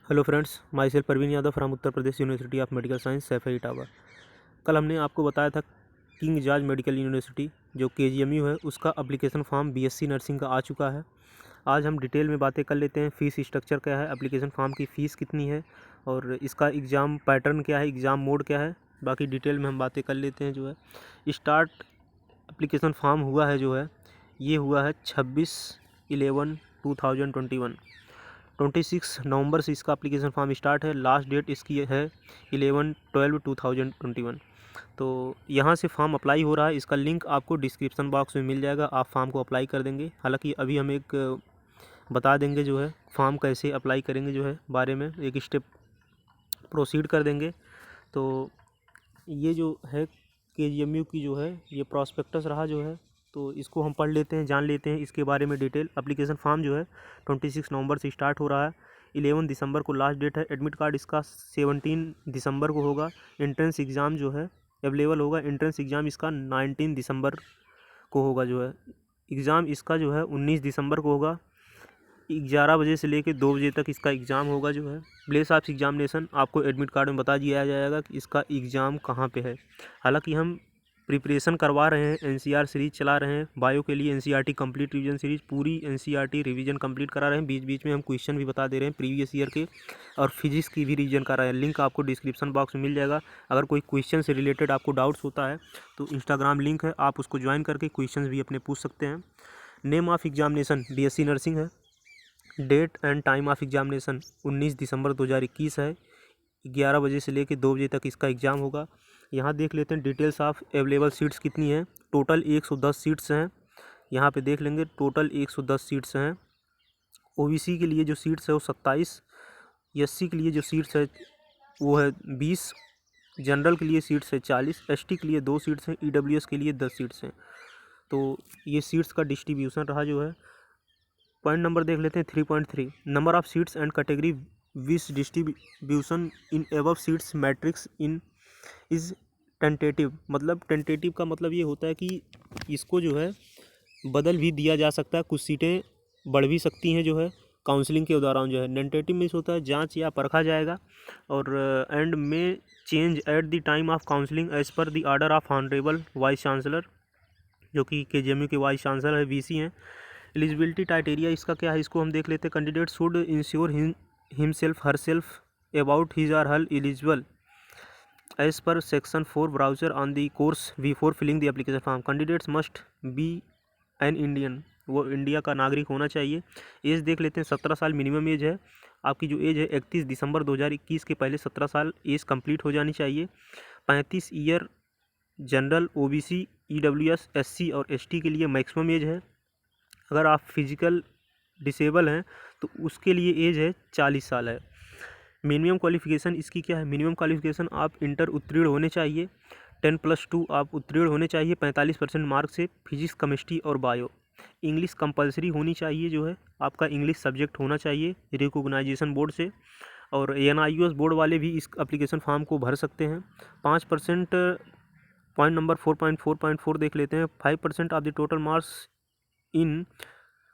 Hello friends, my self Parveen Yadav from Uttar Pradesh university of medical science Saifai Etawah. कल हमने आपको बताया था किंग जॉर्ज मेडिकल यूनिवर्सिटी जो KGMU है उसका एप्लीकेशन फॉर्म BSc नर्सिंग का आ चुका है। आज हम डिटेल में बातें कर लेते हैं। फ़ीस स्ट्रक्चर क्या है, एप्लीकेशन फॉर्म की फ़ीस कितनी है और इसका एग्ज़ाम पैटर्न क्या है, एग्ज़ाम मोड क्या है, बाकी डिटेल में हम बातें कर लेते हैं। जो है स्टार्ट एप्लीकेशन फॉर्म हुआ है, जो है ये हुआ है 26/11/2021। 26 नवंबर से इसका एप्लीकेशन फॉर्म स्टार्ट है। लास्ट डेट इसकी है 11/12/2021। तो यहाँ से फॉर्म अप्लाई हो रहा है। इसका लिंक आपको डिस्क्रिप्शन बॉक्स में मिल जाएगा, आप फॉर्म को अप्लाई कर देंगे। हालांकि अभी हम एक बता देंगे जो है फॉर्म कैसे अप्लाई करेंगे, जो है बारे में एक स्टेप प्रोसीड कर देंगे। तो ये जो है KGMU की जो है ये प्रॉस्पेक्टस रहा जो है, तो इसको हम पढ़ लेते हैं, जान लेते हैं इसके बारे में डिटेल। एप्लीकेशन फॉर्म जो है 26 नवंबर से स्टार्ट हो रहा है। 11 दिसंबर को लास्ट डेट है। एडमिट कार्ड इसका 17 दिसंबर को होगा। एंट्रेंस एग्ज़ाम जो है अवेलेबल होगा। एंट्रेंस एग्ज़ाम इसका 19 दिसंबर को होगा। जो है एग्ज़ाम इसका जो है 19 दिसंबर को होगा। 11 बजे से लेकर 2 बजे तक इसका एग्ज़ाम होगा। जो है प्लेस ऑफ एग्जामिनेशन आपको एडमिट कार्ड में बता दिया जाएगा कि इसका एग्ज़ाम कहाँ पे है। हालांकि हम प्रिपरेशन करवा रहे हैं, NCR सीरीज़ चला रहे हैं। बायो के लिए NCERT कंप्लीट रिवीजन सीरीज़, पूरी NCERT रिवीजन कंप्लीट करा रहे हैं। बीच बीच में हम क्वेश्चन भी बता दे रहे हैं प्रीवियस ईयर के, और फिजिक्स की भी रिवीजन करा रहे हैं। लिंक आपको डिस्क्रिप्शन बॉक्स में मिल जाएगा। अगर कोई क्वेश्चन से रिलेटेड आपको डाउट्स होता है तो इंस्टाग्राम लिंक है, आप उसको ज्वाइन करके क्वेश्चन भी अपने पूछ सकते हैं। Name of examination BSc nursing है। Date and time of examination 19 दिसंबर 2021 है। 11 बजे से लेकर 2 बजे तक इसका एग्ज़ाम होगा। यहाँ देख लेते हैं डिटेल्स ऑफ अवेलेबल सीट्स कितनी हैं। टोटल 110 सीट्स हैं। यहाँ पे देख लेंगे टोटल 110 सीट्स हैं। OBC के लिए जो सीट्स है वो 27, SC के लिए जो सीट्स है वो है 20, जनरल के लिए सीट्स है 40, ST के लिए 2 सीट्स हैं, EWS के लिए 10 सीट्स हैं। तो ये सीट्स का डिस्ट्रीब्यूशन रहा। जो है पॉइंट नंबर देख लेते हैं 3.3, number of seats and category which distribution in above seats matrix in is tentative. मतलब टेंटेटिव का मतलब ये होता है कि इसको जो है बदल भी दिया जा सकता है, कुछ सीटें बढ़ भी सकती हैं। जो है काउंसलिंग के दौरान जो है टेंटेटिव में होता है जांच या परखा जाएगा, और एंड में change at the time of counselling as per the order of honourable vice chancellor, जो कि KGMU के वाइस चांसलर है, VC हैं। एलिजिबिलिटी क्राइटेरिया इसका क्या है, इसको हम देख लेते हैं। Candidate should ensure himself herself about his or her eligible as per section 4 brochure on the course before filling the application form. Candidates must be an Indian, वो इंडिया का नागरिक होना चाहिए। एज देख लेते हैं 17 साल मिनिमम एज है। आपकी जो एज है 31 दिसंबर 2021 के पहले 17 साल एज कंप्लीट हो जानी चाहिए। 35 year general, OBC, EWS, SC और ST के लिए मैक्सिमम एज है। अगर आप फिजिकल डिसेबल हैं तो उसके लिए एज है 40 साल है। मिनिमम क्वालिफिकेशन इसकी क्या है, मिनिमम क्वालिफिकेशन आप इंटर उत्तीर्ण होने चाहिए। 10+2 आप उत्तीर्ण होने चाहिए 45% मार्क से, फिजिक्स, केमिस्ट्री और बायो। इंग्लिश कंपलसरी होनी चाहिए, जो है आपका इंग्लिश सब्जेक्ट होना चाहिए रिकॉग्नाइजेशन बोर्ड से। और NIOS बोर्ड वाले भी इस एप्लीकेशन फॉर्म को भर सकते हैं। 5%, पॉइंट नंबर 4.4.4 देख लेते हैं। 5% of the total marks in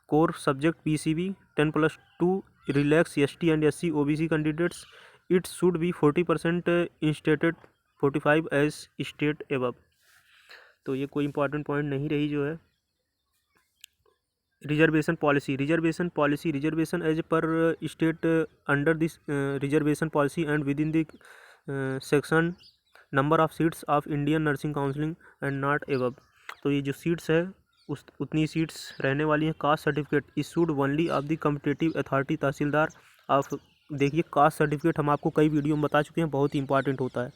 core subject PCB। 10+2 relax ST and SC OBC candidates. It should be 40% instated, 45 as state above. तो ये कोई इंपॉर्टेंट पॉइंट नहीं रही। जो है reservation policy, reservation as per state under this reservation policy and within the section number of seats of Indian nursing counselling and not above. तो ये जो सीट्स है उतनी सीट्स रहने वाली हैं। Caste certificate issued only of the competitive authority tehsildar of. देखिए caste certificate हम आपको कई वीडियो में बता चुके हैं, बहुत ही इंपॉर्टेंट होता है।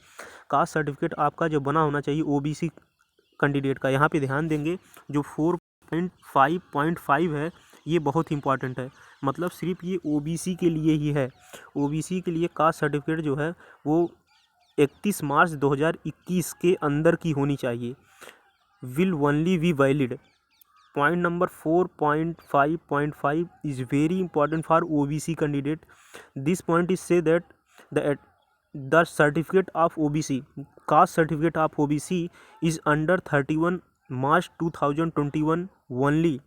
कास्ट सर्टिफिकेट आपका जो बना होना चाहिए OBC कैंडिडेट का। यहाँ पे ध्यान देंगे जो 4.5.5 है ये बहुत ही इंपॉर्टेंट है। मतलब सिर्फ ये OBC के लिए ही है। OBC के लिए कास्ट सर्टिफिकेट जो है वो 31 मार्च 2021 के अंदर की होनी चाहिए। Will only be valid. Point number 4.5.5 is very important for OBC candidate. This point is say that the certificate of OBC, caste certificate of OBC is under 31 March 2021 only.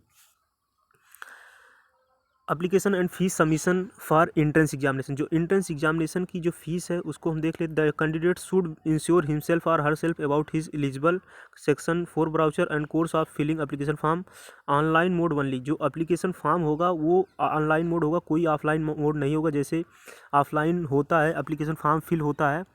Application and fees submission for entrance examination, जो entrance examination की जो fees है उसको हम देख लेते हैं। The candidate should ensure himself or herself about his eligible section 4 brochure and course of filling application form online mode only. जो एप्लीकेशन फॉर्म होगा वो ऑनलाइन मोड होगा, कोई ऑफलाइन मोड नहीं होगा। जैसे ऑफलाइन होता है एप्लीकेशन फॉर्म फिल होता है,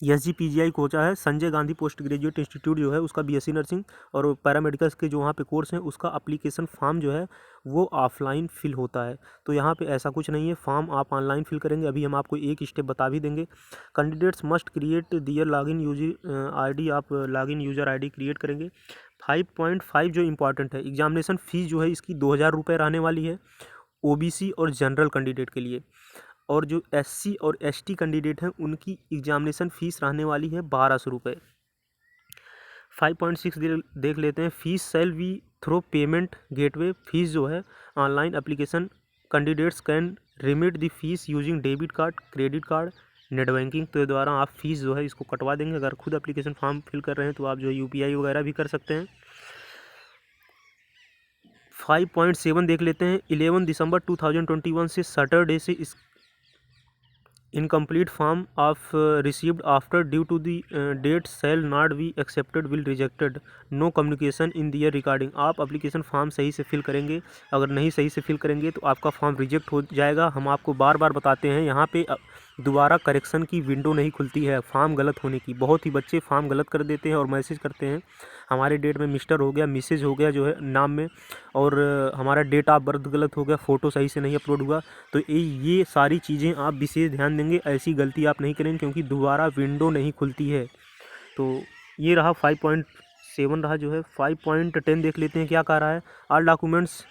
SGPGI कोचा है Sanjay Gandhi post graduate institute जो है उसका BSc नर्सिंग और पैरामेडिकल्स के जो वहाँ पे कोर्स हैं उसका एप्लीकेशन फॉर्म जो है वो ऑफलाइन फिल होता है। तो यहाँ पे ऐसा कुछ नहीं है, फॉर्म आप ऑनलाइन फिल करेंगे। अभी हम आपको एक स्टेप बता भी देंगे। कैंडिडेट्स मस्ट क्रिएट दियर लॉगिन यूजर ID, आप लॉगिन यूजर ID क्रिएट करेंगे। 5.5 जो इंपॉर्टेंट है, एग्जामिनेशन फ़ीस जो है इसकी 2000 रुपये रहने वाली है OBC और जनरल कैंडिडेट के लिए। और जो SC और ST कैंडिडेट हैं उनकी एग्जामिनेशन फ़ीस रहने वाली है 1200 रुपये। 5.6 देख लेते हैं। Fees shall be through payment gateway. Fees जो है online application candidates can remit the fees using debit card, credit card, net banking के द्वारा आप फीस जो है इसको कटवा देंगे। अगर खुद एप्लीकेशन फॉर्म फिल कर रहे हैं तो आप जो है UPI वगैरह भी कर सकते हैं। 5.7 देख लेते हैं। 11 दिसंबर 2021 से सैटरडे से इस incomplete form of received after due to the date shall not be accepted will rejected, no communication in their regarding। आप एप्लीकेशन फॉर्म सही से फिल करेंगे, अगर नहीं सही से फिल करेंगे तो आपका फॉर्म रिजेक्ट हो जाएगा। हम आपको बार बार बताते हैं यहाँ पे दोबारा करेक्शन की विंडो नहीं खुलती है फॉर्म गलत होने की। बहुत ही बच्चे फॉर्म गलत कर देते हैं और मैसेज करते हैं हमारे डेट में मिस्टर हो गया, मिसेज हो गया जो है नाम में, और हमारा डेट ऑफ बर्थ गलत हो गया, फ़ोटो सही से नहीं अपलोड हुआ। तो ये सारी चीज़ें आप विशेष ध्यान देंगे, ऐसी गलती आप नहीं करेंगे क्योंकि दोबारा विंडो नहीं खुलती है। तो ये रहा 5.7 रहा जो है। 5.10 देख लेते हैं क्या कह रहा है। All documents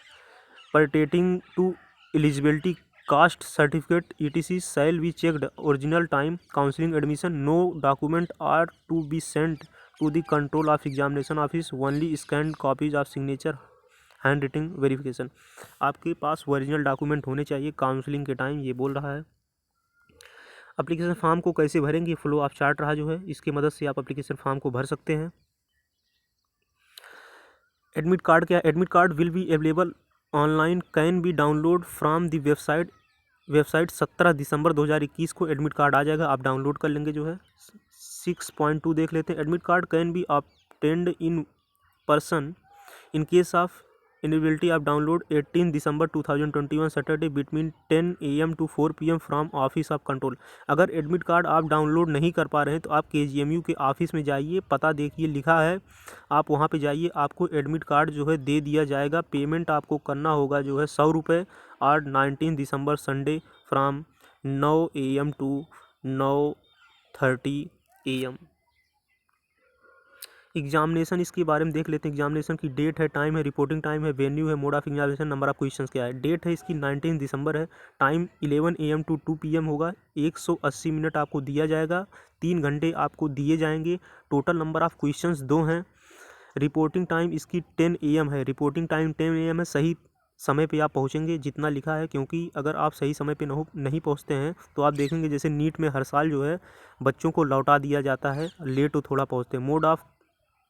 pertaining to eligibility, caste certificate ETC shall be checked original time counselling admission, no document are to be sent to the control of examination office, only scanned copies of signature, handwritten verification. आपके पास original document होने चाहिए counselling के time, ये बोल रहा है। Application form को कैसे भरेंगे, फ्लो ऑफ चार्ट रहा जो है, इसकी मदद से आप एप्लीकेशन फॉर्म को भर सकते हैं। एडमिट कार्ड क्या, admit card will be available online, can be download from the website 17 दिसंबर 2021 को एडमिट कार्ड आ जाएगा, आप डाउनलोड कर लेंगे जो है। 6.2 देख लेते हैं। Admit card can be obtained in person in case of inability of download 18 December 2021 Saturday between 10 AM to 4 PM from office of control. अगर एडमिट कार्ड आप डाउनलोड नहीं कर पा रहे हैं तो आप KGMU के ऑफिस में जाइए, पता देखिए लिखा है, आप वहां पे जाइए, आपको एडमिट कार्ड जो है दे दिया जाएगा। पेमेंट आपको करना होगा जो है 100 रुपये, और 19 दिसंबर Sunday from 9 AM to 9:30 AM। Examination इसके बारे में देख लेते हैं। एग्जामिनेशन की डेट है, टाइम है, रिपोर्टिंग टाइम है, वेन्यू है, mode of examination, number of questions क्या है। डेट है इसकी 19 दिसंबर है, टाइम 11 AM to 2 PM होगा, 180 मिनट आपको दिया जाएगा, 3 घंटे आपको दिए जाएंगे। टोटल नंबर ऑफ क्वेश्चंस 2 हैं। रिपोर्टिंग टाइम इसकी 10 AM है, रिपोर्टिंग टाइम 10 AM है। सही समय पे आप पहुंचेंगे जितना लिखा है, क्योंकि अगर आप सही समय पे नहीं पहुंचते हैं तो आप देखेंगे जैसे नीट में हर साल जो है बच्चों को लौटा दिया जाता है, लेट तो थोड़ा पहुंचते हैं। Mode of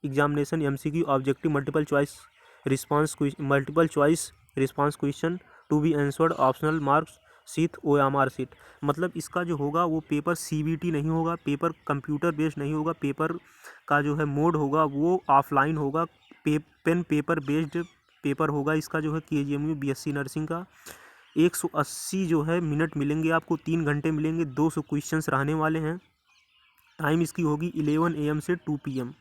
examination MCQ objective multiple choice response question to be answered, optional marks sheet OMR sheet. मतलब इसका जो होगा वो पेपर CBT नहीं होगा, पेपर कंप्यूटर बेस्ड नहीं होगा, पेपर का जो है मोड होगा वो ऑफलाइन होगा, पेन पेपर बेस्ड पेपर होगा। इसका जो है KGMU BSc नर्सिंग का 180 जो है मिनट मिलेंगे आपको, 3 घंटे मिलेंगे, 200 क्वेश्चंस रहने वाले हैं। टाइम इसकी होगी 11 AM से 2 PM।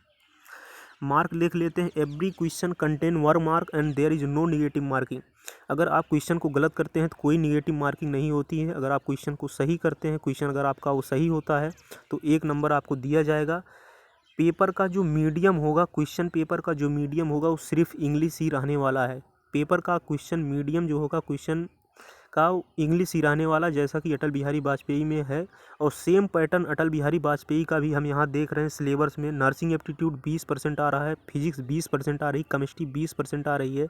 मार्क लिख लेते हैं। Every question contain 1 mark and there is no negative marking. अगर आप क्वेश्चन को गलत करते हैं तो कोई निगेटिव मार्किंग नहीं होती है। अगर आप क्वेश्चन को सही करते हैं, क्वेश्चन अगर आपका वो सही होता है तो 1 नंबर आपको दिया जाएगा। पेपर का जो मीडियम होगा, क्वेश्चन पेपर का जो मीडियम होगा वो सिर्फ इंग्लिश ही रहने वाला है। पेपर का क्वेश्चन मीडियम जो होगा क्वेश्चन का इंग्लिश ही रहने वाला, जैसा कि अटल बिहारी वाजपेयी में है। और सेम पैटर्न अटल बिहारी वाजपेयी का भी हम यहाँ देख रहे हैं सिलेबस में। नर्सिंग एप्टीट्यूड 20% आ रहा है, फिजिक्स 20% आ रही, केमिस्ट्री 20% आ रही है,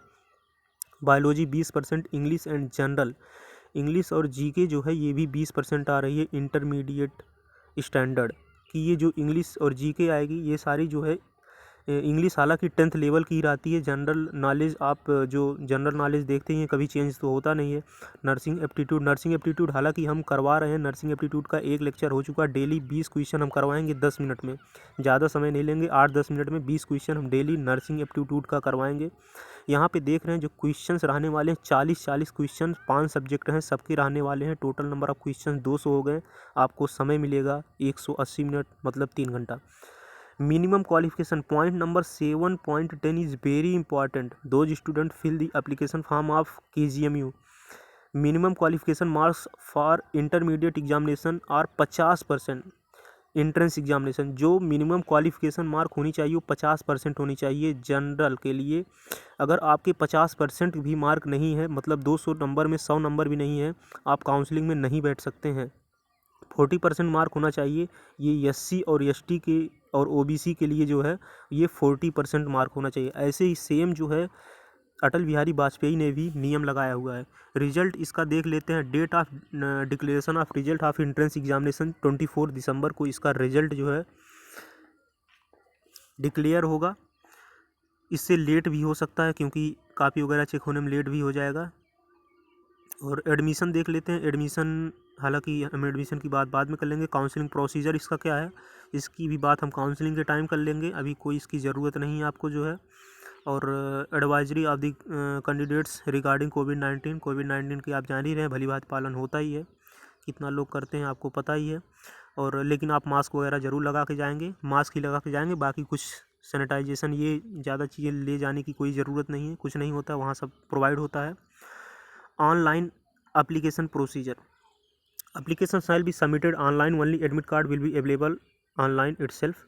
biology 20%, English and general English और GK जो है ये भी 20% आ रही है। इंटरमीडिएट स्टैंडर्ड की ये जो इंग्लिश और GK आएगी, ये सारी जो है इंग्लिश हालांकि 10th लेवल की रहती है। जनरल नॉलेज आप जो जनरल नॉलेज देखते हैं कभी चेंज तो होता नहीं है। नर्सिंग एप्टीट्यूड हालांकि हम करवा रहे हैं। नर्सिंग एप्टीट्यूड का एक लेक्चर हो चुका है। डेली 20 क्वेश्चन हम करवाएंगे 10 मिनट में, ज़्यादा समय नहीं लेंगे। 8-10 मिनट में 20 क्वेश्चन हम डेली नर्सिंग एप्टीट्यूड का करवाएंगे। यहाँ पे देख रहे हैं जो क्वेश्चंस रहने वाले हैं 40 क्वेश्चन, 5 सब्जेक्ट हैं, सबके रहने वाले हैं। टोटल नंबर ऑफ क्वेश्चन 200 हो गए। आपको समय मिलेगा 180 मिनट, मतलब 3 घंटा। Minimum qualification point number 7.10 is very important. Those student fill the application form of KGMU। Minimum qualification marks for intermediate examination और 50% एंट्रेंस एग्जामिनेशन। जो मिनिमम क्वालिफिकेशन मार्क होनी चाहिए वो 50% होनी चाहिए जनरल के लिए। अगर आपके 50% भी मार्क नहीं है, मतलब 200 नंबर में 100 नंबर भी नहीं है, आप काउंसलिंग में नहीं बैठ सकते हैं। 40% मार्क होना चाहिए। ये SC और ST के और OBC के लिए जो है ये 40% मार्क होना चाहिए। ऐसे ही सेम जो है अटल बिहारी वाजपेयी ने भी नियम लगाया हुआ है। रिजल्ट इसका देख लेते हैं। Date of declaration of result of entrance examination 24 दिसंबर को इसका रिजल्ट जो है डिक्लेयर होगा। इससे लेट भी हो सकता है क्योंकि कापी वगैरह चेक होने में लेट भी हो जाएगा। और एडमिशन देख लेते हैं। एडमिशन हालांकि हम एडमिशन की बात बाद में कर लेंगे। काउंसलिंग प्रोसीजर इसका क्या है, इसकी भी बात हम काउंसलिंग के टाइम कर लेंगे। अभी कोई इसकी ज़रूरत नहीं है आपको जो है। और advisory of the candidates regarding कोविड-19 की आप जान ही रहे हैं, भली बात पालन होता ही है। कितना लोग करते हैं आपको पता ही है। और लेकिन आप मास्क वगैरह ज़रूर लगा के जाएंगे, मास्क ही लगा के जाएंगे। बाकी कुछ सैनिटाइजेशन ये ज़्यादा चीज़ें ले जाने की कोई ज़रूरत नहीं है, कुछ नहीं होता, वहाँ सब प्रोवाइड होता है। Online application procedure. Application shall be submitted online only. Admit card will be available online itself.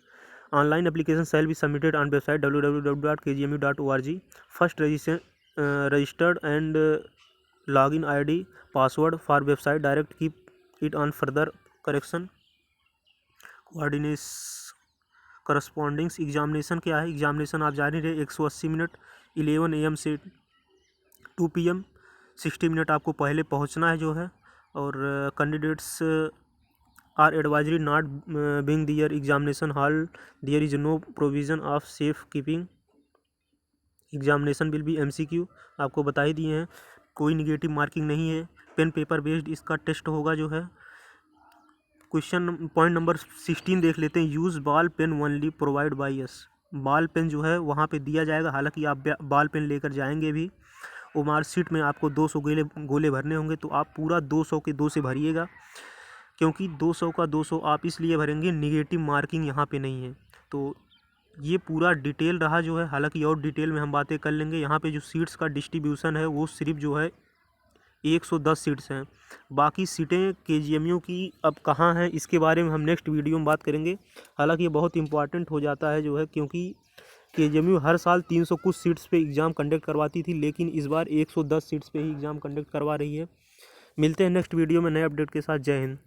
Online application shall be submitted on website www.kgmu.org. First registered and login ID password for website direct. Keep it on further correction. Corresponding examination क्या है? Examination आप जारी रहे 180 minute 11 AM से 2 PM। 60 minute आपको पहले पहुंचना है जो है। और candidates are advisory not being their examination hall there is no provision of safe keeping. Examination will be MCQ, आपको बता ही दिए हैं। कोई निगेटिव मार्किंग नहीं है। पेन पेपर बेस्ड इसका टेस्ट होगा जो है। क्वेश्चन पॉइंट नंबर 16 देख लेते हैं। Use ball pen only provide by us. Ball pen जो है वहाँ पे दिया जाएगा। हालांकि आप बॉल पेन लेकर जाएंगे भी। वो मार्कशीट में आपको 200 गोले भरने होंगे, तो आप पूरा 200 के 2 से भरिएगा, क्योंकि 200 का 200 आप इसलिए भरेंगे, निगेटिव मार्किंग यहाँ पे नहीं है। तो ये पूरा डिटेल रहा जो है। हालांकि और डिटेल में हम बातें कर लेंगे। यहाँ पे जो सीट्स का डिस्ट्रीब्यूशन है वो सिर्फ जो है 110 सीट्स हैं। बाकी सीटें KGMU की अब कहाँ हैं इसके बारे में हम नेक्स्ट वीडियो में बात करेंगे। हालांकि ये बहुत इंपॉर्टेंट हो जाता है जो है, क्योंकि KGMU हर साल 300 कुछ सीट्स पे एग्ज़ाम कंडक्ट करवाती थी, लेकिन इस बार 110 सीट्स पे ही एग्ज़ाम कंडक्ट करवा रही है। मिलते हैं नेक्स्ट वीडियो में नए अपडेट के साथ। जय हिंद।